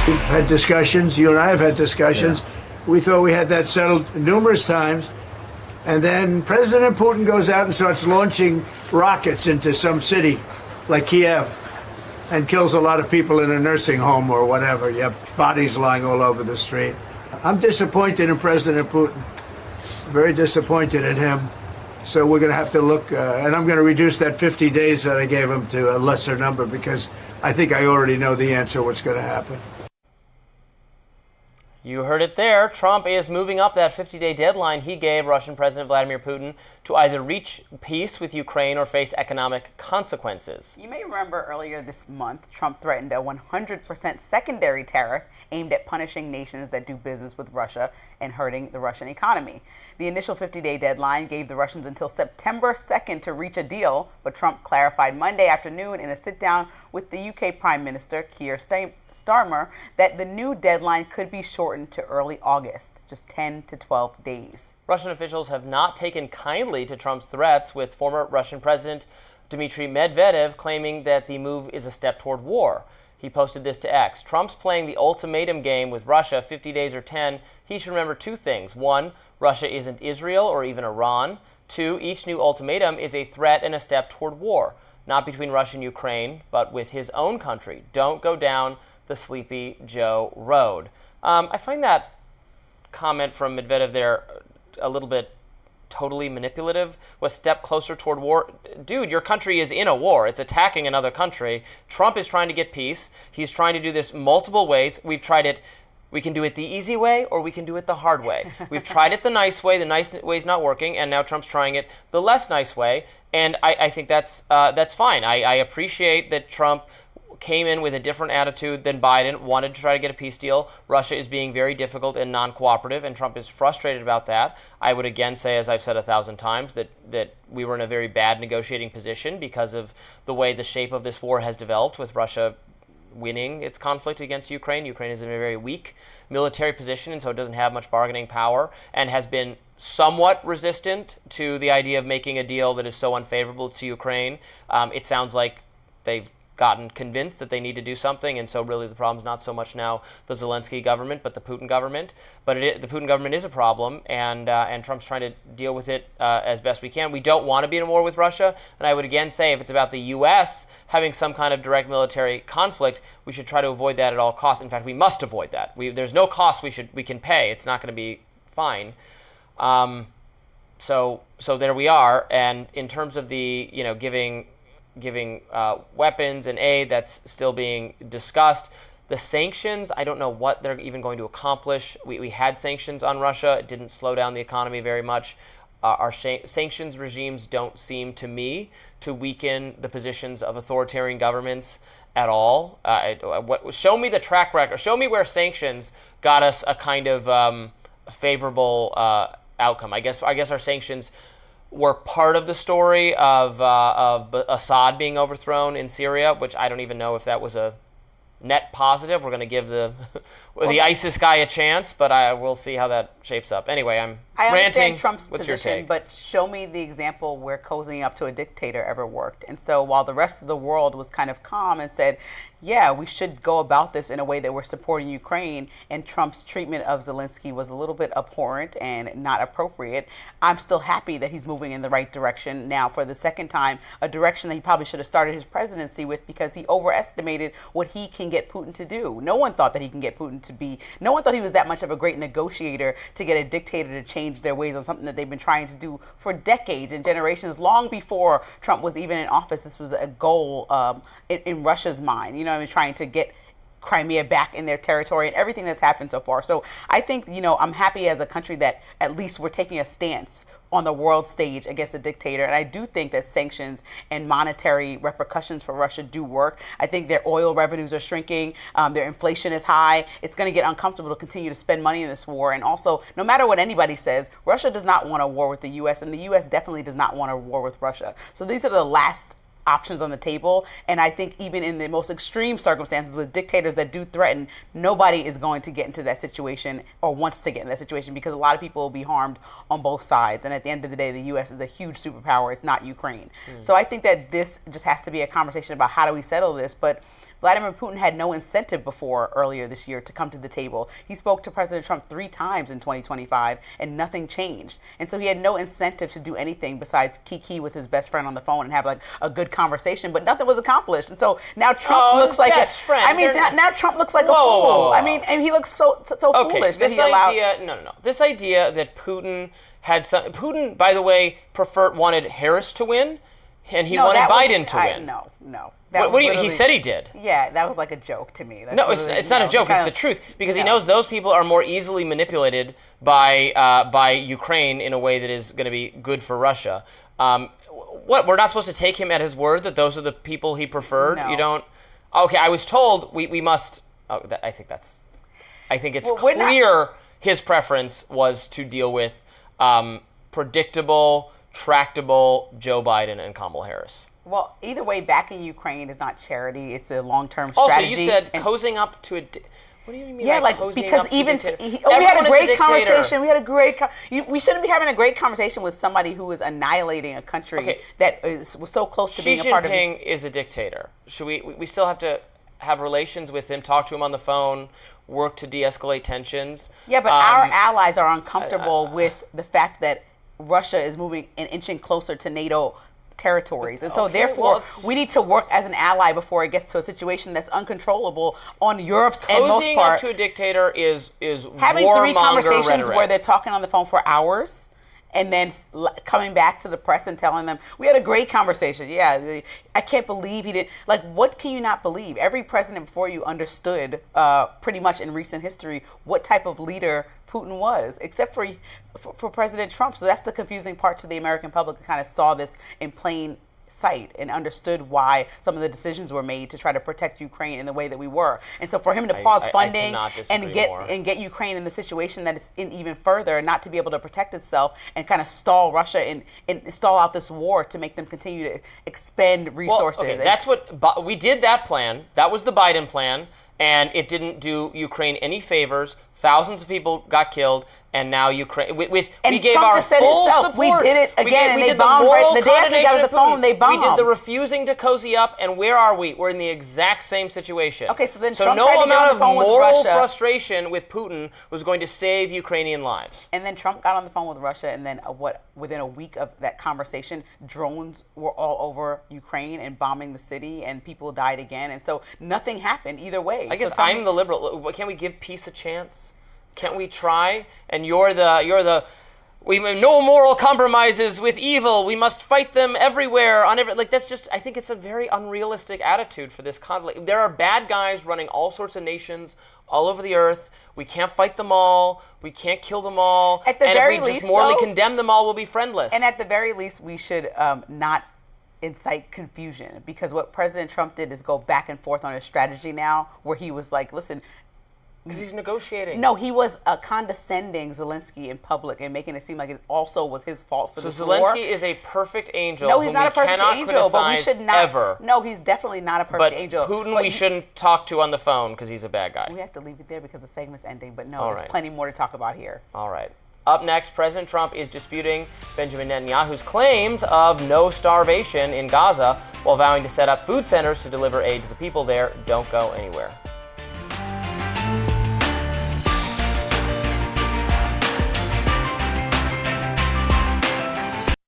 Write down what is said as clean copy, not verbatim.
We've had discussions, you and I have had discussions. Yeah. We thought we had that settled numerous times. And then President Putin goes out and starts launching rockets into some city like Kiev and kills a lot of people in a nursing home or whatever. You have bodies lying all over the street. I'm disappointed in President Putin. Very disappointed in him. So we're going to have to look, and I'm going to reduce that 50 days that I gave him to a lesser number because I think I already know the answer what's going to happen. You heard it there. Trump is moving up that 50-day deadline he gave Russian President Vladimir Putin to either reach peace with Ukraine or face economic consequences. You may remember earlier this month, Trump threatened a 100% secondary tariff aimed at punishing nations that do business with Russia and hurting the Russian economy. The initial 50-day deadline gave the Russians until September 2nd to reach a deal, but Trump clarified Monday afternoon in a sit-down with the UK Prime Minister Keir Starmer that the new deadline could be shortened to early August, just 10 to 12 days. Russian officials have not taken kindly to Trump's threats, with former Russian President Dmitry Medvedev claiming that the move is a step toward war. He posted this to X. Trump's playing the ultimatum game with Russia, 50 days or 10. He should remember two things. One, Russia isn't Israel or even Iran. Two, each new ultimatum is a threat and a step toward war, not between Russia and Ukraine, but with his own country. Don't go down the Sleepy Joe road. I find that comment from Medvedev there a little bit totally manipulative. Was step closer toward war. Dude, your country is in a war. It's attacking another country. Trump is trying to get peace. He's trying to do this multiple ways. We've tried it. We can do it the easy way or we can do it the hard way. We've tried it the nice way. The nice way is not working, and now Trump's trying it the less nice way. And I think that's fine. I appreciate that Trump came in with a different attitude than Biden, wanted to try to get a peace deal. Russia is being very difficult and non-cooperative, and Trump is frustrated about that. I would again say, as I've said 1,000 times, that we were in a very bad negotiating position because of the way the shape of this war has developed, with Russia winning its conflict against Ukraine. Ukraine is in a very weak military position, and so it doesn't have much bargaining power, and has been somewhat resistant to the idea of making a deal that is so unfavorable to Ukraine. It sounds like they've gotten convinced that they need to do something, and so really the problem's not so much now the Zelensky government, but the Putin government. But the Putin government is a problem, and Trump's trying to deal with it as best we can. We don't want to be in a war with Russia, and I would again say if it's about the U.S. having some kind of direct military conflict, we should try to avoid that at all costs. In fact, we must avoid that. There's no cost we can pay. It's not going to be fine. So there we are. And in terms of the giving weapons and aid, that's still being discussed. The sanctions, I don't know what they're even going to accomplish. We had sanctions on Russia. It didn't slow down the economy very much. Our sanctions regimes don't seem to me to weaken the positions of authoritarian governments at all. Show me the track record. Show me where sanctions got us a kind of favorable outcome. I guess our sanctions were part of the story of Assad being overthrown in Syria, which I don't even know if that was a net positive. We're going to give the ISIS guy a chance, but we'll see how that shapes up. Anyway, I ranting. understand Trump's What's your position, take? but show me the example where cozying up to a dictator ever worked. And so while the rest of the world was kind of calm and said, yeah, we should go about this in a way that we're supporting Ukraine, and Trump's treatment of Zelensky was a little bit abhorrent and not appropriate, I'm still happy that he's moving in the right direction now for the second time, a direction that he probably should have started his presidency with, because he overestimated what he can get Putin to do. No one thought that he can get Putin to be, no one thought he was that much of a great negotiator to get a dictator to change their ways on something that they've been trying to do for decades and generations. Long before Trump was even in office, this was a goal in Russia's mind, trying to get Crimea back in their territory and everything that's happened so far. So I think, I'm happy as a country that at least we're taking a stance on the world stage against a dictator. And I do think that sanctions and monetary repercussions for Russia do work. I think their oil revenues are shrinking. Their inflation is high. It's going to get uncomfortable to continue to spend money in this war. And also, no matter what anybody says, Russia does not want a war with the U.S. and the U.S. definitely does not want a war with Russia. So these are the last options on the table. And I think even in the most extreme circumstances with dictators that do threaten, nobody is going to get into that situation or wants to get in that situation, because a lot of people will be harmed on both sides. And at the end of the day, the U.S. is a huge superpower. It's not Ukraine. So I think that this just has to be a conversation about how do we settle this. But Vladimir Putin had no incentive before earlier this year to come to the table. He spoke to President Trump 3 times in 2025 and nothing changed. And so he had no incentive to do anything besides kiki with his best friend on the phone and have like a good conversation, but nothing was accomplished. And so now Trump looks like best friend. I mean, now Trump looks like a fool. I mean, and he looks so foolish that he allowed. No. This idea that Putin Putin, by the way, wanted Harris to win, and he wanted Biden to win. No. He said he did. Yeah, that was like a joke to me. No, it's not a joke. It's the truth, because he knows those people are more easily manipulated by Ukraine in a way that is going to be good for Russia. What, we're not supposed to take him at his word that those are the people he preferred? No. You don't? Okay, I was told we must. I think it's clear his preference was to deal with predictable, tractable Joe Biden and Kamala Harris. Well, either way, backing Ukraine is not charity. It's a long-term strategy. Also, you said cozying up to a... What do you mean? Yeah, like because even we had a great conversation. We shouldn't be having a great conversation with somebody who is annihilating a country that was so close to being a part of. Xi Jinping is a dictator. Should we still have to have relations with him, talk to him on the phone, work to de-escalate tensions? Yeah, but our allies are uncomfortable with the fact that Russia is moving and inching closer to NATO territories, and so therefore we need to work as an ally before it gets to a situation that's uncontrollable on Europe's and most part. Cozying up to a dictator is having 3 conversations rhetoric. where they're talking on the phone for hours and then coming back to the press and telling them, we had a great conversation. Yeah, I can't believe he did. Like, what can you not believe? Every president before you understood pretty much in recent history what type of leader Putin was, except for President Trump. So that's the confusing part to the American public, who kind of saw this in plain sight and understood why some of the decisions were made to try to protect Ukraine in the way that we were. And so for him to pause funding and get Ukraine in the situation that it's in even further, not to be able to protect itself and kind of stall Russia and stall out this war to make them continue to expend resources. Well, okay, that's what we did. That plan, that was the Biden plan, and it didn't do Ukraine any favors. Thousands of people got killed, and now Ukraine. We gave Trump our just said full himself, support. We did it again, and they bombed the day after we got off the phone. They bombed. We did the refusing to cozy up, and where are we? We're in the exact same situation. Okay, so then Trump tried no to get on the phone with Russia. amount of moral frustration with Putin was going to save Ukrainian lives. And then Trump got on the phone with Russia, and then within a week of that conversation, drones were all over Ukraine and bombing the city, and people died again, and so nothing happened either way. I guess I'm the liberal. Can't we give peace a chance? Can't we try? And you're the we no moral compromises with evil. We must fight them everywhere that's just, I think it's a very unrealistic attitude for this conflict. There are bad guys running all sorts of nations all over the earth. We can't fight them all. We can't kill them all. At the very least, if we just morally condemn them all, we'll be friendless. And at the very least, we should not incite confusion, because what President Trump did is go back and forth on his strategy now, where he was like, listen, because he's negotiating. No, he was condescending Zelensky in public and making it seem like it also was his fault for this war. So Zelensky is a perfect angel. No, he's not a perfect angel, but we should not. Ever. No, he's definitely not a perfect angel. Putin, we shouldn't talk to on the phone because he's a bad guy. We have to leave it there because the segment's ending. But no, there's plenty more to talk about here. All right. Up next, President Trump is disputing Benjamin Netanyahu's claims of no starvation in Gaza while vowing to set up food centers to deliver aid to the people there. Don't go anywhere.